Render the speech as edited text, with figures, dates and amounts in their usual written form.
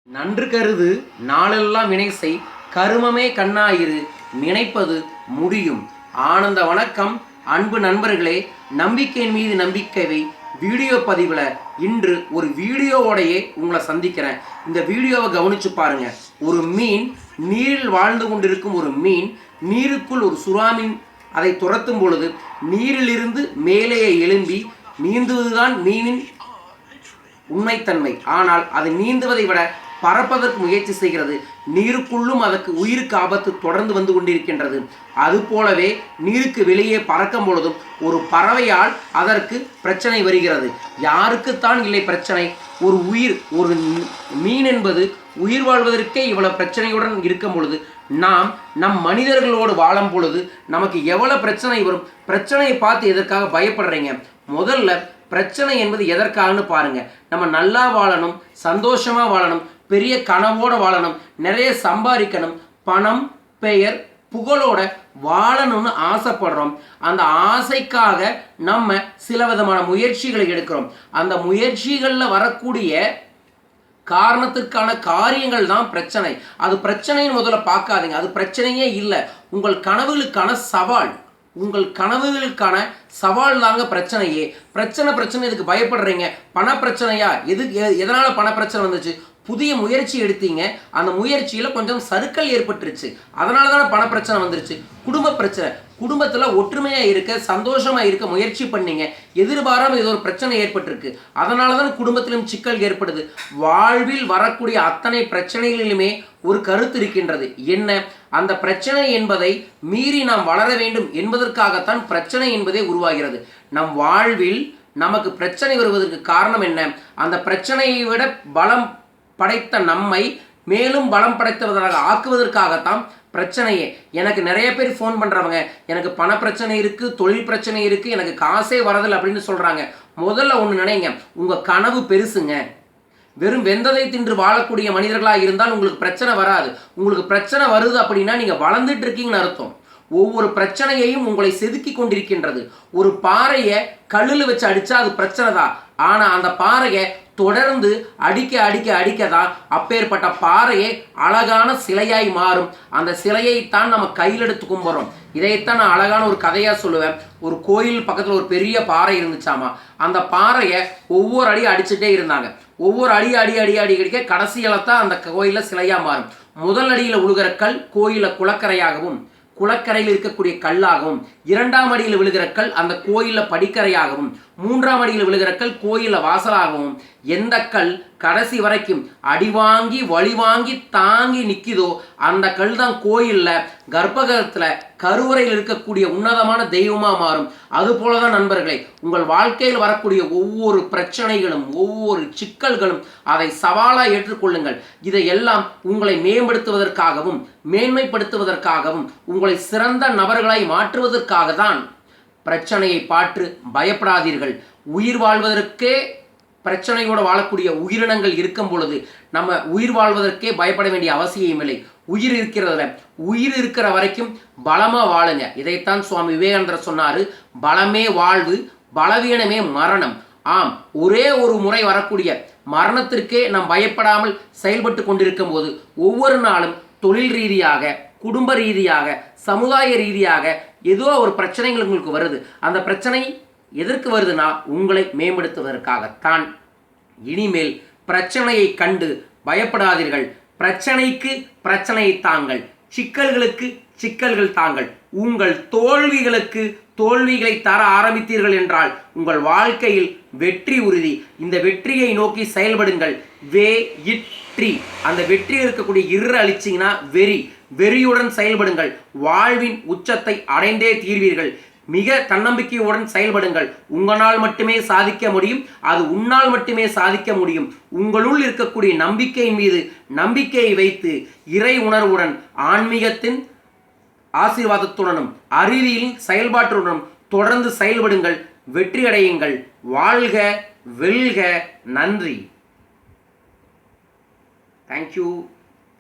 நன்று கருது நாளெல்லாம் வினைசெய் கருமமே கண்ணாயிரு நினைப்பது முடியும். ஆனந்த வணக்கம் அன்பு நண்பர்களே, நம்பிக்கையின் மீது நம்பிக்கை வை வீடியோ பதிவில் இன்று ஒரு வீடியோவோடையே உங்களை சந்திக்கிறேன். இந்த வீடியோவை கவனித்து பாருங்க. ஒரு மீன், நீரில் வாழ்ந்து கொண்டிருக்கும் ஒரு மீன், நீருக்குள் ஒரு சுறாமீன் அதை துரத்தும் பொழுது நீரிலிருந்து மேலே எழும்பி நீந்துவதுதான் மீனின் உண்மைத்தன்மை. ஆனால் அது நீந்துவதை விட பறப்பதற்கு முயற்சி செய்கிறது. நீருக்குள்ளும் அதற்கு உயிருக்கு ஆபத்து தொடர்ந்து வந்து கொண்டிருக்கின்றது. அதுபோலவே நீருக்கு வெளியே பறக்கும் பொழுதும் ஒரு பறவையால் அதற்கு பிரச்சனை வருகிறது. யாருக்குத்தான் இல்லை பிரச்சனை? ஒரு உயிர், ஒரு மீன் என்பது உயிர் வாழ்வதற்கே இவ்வளவு பிரச்சனையுடன் இருக்கும் பொழுது நம் மனிதர்களோடு வாழும் பொழுது நமக்கு எவ்வளவு பிரச்சனை வரும்? பிரச்சனையை பார்த்து எதற்காக பயப்படுறீங்க? முதல்ல பிரச்சனை என்பது எதற்காகன்னு பாருங்க. நம்ம நல்லா வாழணும், சந்தோஷமா வாழணும், பெரிய கனவோட வாழணும், நிறைய சம்பாதிக்கணும், பணம், பெயர், புகழோட வாழணும்னு ஆசைப்படுறோம். அந்த ஆசைக்காக நம்ம சில விதமான முயற்சிகளை எடுக்கிறோம். அந்த முயற்சிகளில் வரக்கூடிய காரணத்திற்கான காரியங்கள் தான் பிரச்சனை. அது பிரச்சனைன்னு முதல்ல பார்க்காதீங்க. அது பிரச்சனையே இல்லை. உங்கள் கனவுகளுக்கான சவால், உங்கள் கனவுகளுக்கான சவால் தாங்க பிரச்சனையே. பிரச்சனை இதுக்கு பயப்படுறீங்க. பண பிரச்சனையா? எதனால பண பிரச்சனை வந்துச்சு? புதிய முயற்சி எடுத்தீங்க, அந்த முயற்சியில் கொஞ்சம் சறுக்கல் ஏற்பட்டுருச்சு, அதனால தானே பண பிரச்சனை வந்துருச்சு. குடும்ப பிரச்சனை, குடும்பத்தில் ஒற்றுமையாக இருக்க, சந்தோஷமாக இருக்க முயற்சி பண்ணீங்க, எதிர்பாராமல் ஏதோ ஒரு பிரச்சனை ஏற்பட்டிருக்கு, அதனால தான் குடும்பத்திலும் சிக்கல் ஏற்படுது. வாழ்வில் வரக்கூடிய அத்தனை பிரச்சனைகளிலுமே ஒரு கருத்து இருக்கின்றது. என்ன? அந்த பிரச்சனை என்பதை மீறி நாம் வளர வேண்டும் என்பதற்காகத்தான் பிரச்சனை என்பதே உருவாகிறது. நம் வாழ்வில் நமக்கு பிரச்சனை வருவதற்கு காரணம் என்ன? அந்த பிரச்சனையை விட பலம் படைத்த நம்மை மேலும் பலம் படைத்தவர்களாக ஆக்குவதற்காகத்தான் பிரச்சனையே. எனக்கு நிறைய பேர் ஃபோன் பண்ணுறவங்க, எனக்கு பண பிரச்சனை இருக்குது, தொழில் பிரச்சனை இருக்குது, எனக்கு காசே வரதில்லை அப்படின்னு சொல்கிறாங்க. முதல்ல ஒன்று நினைங்க, உங்கள் கனவு பெருசுங்க. வெறும் வெந்ததை தின்று வாழக்கூடிய மனிதர்களாக இருந்தால் உங்களுக்கு பிரச்சனை வராது. உங்களுக்கு பிரச்சனை வருது அப்படின்னா நீங்கள் வளர்ந்துட்டு இருக்கீங்கன்னு அர்த்தம். ஒவ்வொரு பிரச்சனையையும் உங்களை செதுக்கி கொண்டிருக்கின்றது. ஒரு பாறையை கல்லில் வச்சு அடித்தா அது பிரச்சனை தான். ஆனால் அந்த பாறையை தொடர்ந்து அடிக்க தான் அப்பேற்பட்ட பாறையை அழகான சிலையாய் மாறும். அந்த சிலையைத்தான் நம்ம கையில் எடுத்து கும்பிட்றோம். இதைத்தான் நான் அழகான ஒரு கதையாக சொல்லுவேன். ஒரு கோயில் பக்கத்தில் ஒரு பெரிய பாறை இருந்துச்சாமா. அந்த பாறையை ஒவ்வொரு அடி அடிச்சுட்டே இருந்தாங்க. ஒவ்வொரு அடிக்க கடைசியில் தான் அந்த கோயிலில் சிலையாக மாறும். முதல் அடியில் விழுகிற கல் கோயிலில் குளக்கரையாகவும், குளக்கரையில் இருக்கக்கூடிய கல்லாகவும், இரண்டாம் அடியில் விழுகிற கல் அந்த கோயிலில் படிக்கரையாகவும், மூன்றாம் அடியில் விழுகிற கல் கோயிலில் வாசலாகவும், எந்த கல் கடைசி வரைக்கும் அடிவாங்கி வழிவாங்கி தாங்கி நிற்கிதோ அந்த கல் தான் கோயிலில் கர்ப்பகிரகத்தில் கருவறையில் இருக்கக்கூடிய உன்னதமான தெய்வமாக மாறும். அதுபோல தான் நண்பர்களே, உங்கள் வாழ்க்கையில் வரக்கூடிய ஒவ்வொரு பிரச்சனைகளும், ஒவ்வொரு சிக்கல்களும் அதை சவாலாக ஏற்றுக்கொள்ளுங்கள். இதையெல்லாம் உங்களை மேம்படுத்துவதற்காகவும் மேன்மைப்படுத்துவதற்காகவும் உங்களை சிறந்த நபர்களாய் மாற்றுவதற்காக தான். பிரச்சனையை பார்த்து பயப்படாதீர்கள். உயிர் வாழ்வதற்கே பிரச்சனையோடு வாழக்கூடிய உயிரினங்கள் இருக்கும் பொழுது நம்ம உயிர் வாழ்வதற்கே பயப்பட வேண்டிய அவசியம் இல்லை. உயிர் இருக்கிற வரைக்கும் பலமாக வாழுங்க. இதைத்தான் சுவாமி விவேகானந்தர் சொன்னார், பலமே வாழ்வு, பலவீனமே மரணம். ஆம், ஒரே ஒரு முறை வரக்கூடிய மரணத்திற்கே நாம் பயப்படாமல் செயல்பட்டு கொண்டிருக்கும் போது ஒவ்வொரு நாளும் தொழில் ரீதியாக, குடும்ப ரீதியாக, சமுதாய ரீதியாக ஏதோ ஒரு பிரச்சனைகள் உங்களுக்கு வருது. அந்த பிரச்சனை எதற்கு வருதுன்னா உங்களை மேம்படுத்துவதற்காகத்தான். இனிமேல் பிரச்சனையை கண்டு பயப்படாதீர்கள். பிரச்சனைக்கு பிரச்சனையை தாங்கள், சிக்கல்களுக்கு சிக்கல்கள் தாங்கள். உங்கள் தோல்விகளுக்கு தோல்விகளை தர ஆரம்பித்தீர்கள் என்றால் உங்கள் வாழ்க்கையில் வெற்றி உறுதி. இந்த வெற்றியை நோக்கி செயல்படுங்கள். அந்த வெற்றி இருக்கக்கூடிய அழிச்சிங்கன்னா வெறியுடன் செயல்படுங்கள். வாழ்வின் உச்சத்தை அடைந்தே தீர்வீர்கள். மிக தன்னம்பிக்கையுடன் செயல்படுங்கள். உங்களால் மட்டுமே சாதிக்க முடியும். அது உன்னால் மட்டுமே சாதிக்க முடியும். உங்களுள் இருக்கக்கூடிய நம்பிக்கையின் மீது நம்பிக்கையை வைத்து இறை உணர்வுடன், ஆன்மீகத்தின் ஆசீர்வாதத்துடனும், அறிவியலின் செயல்பாட்டுடனும் தொடர்ந்து செயல்படுங்கள். வெற்றி அடையுங்கள். வாழ்க, வெல்க. நன்றி. தேங்க்யூ.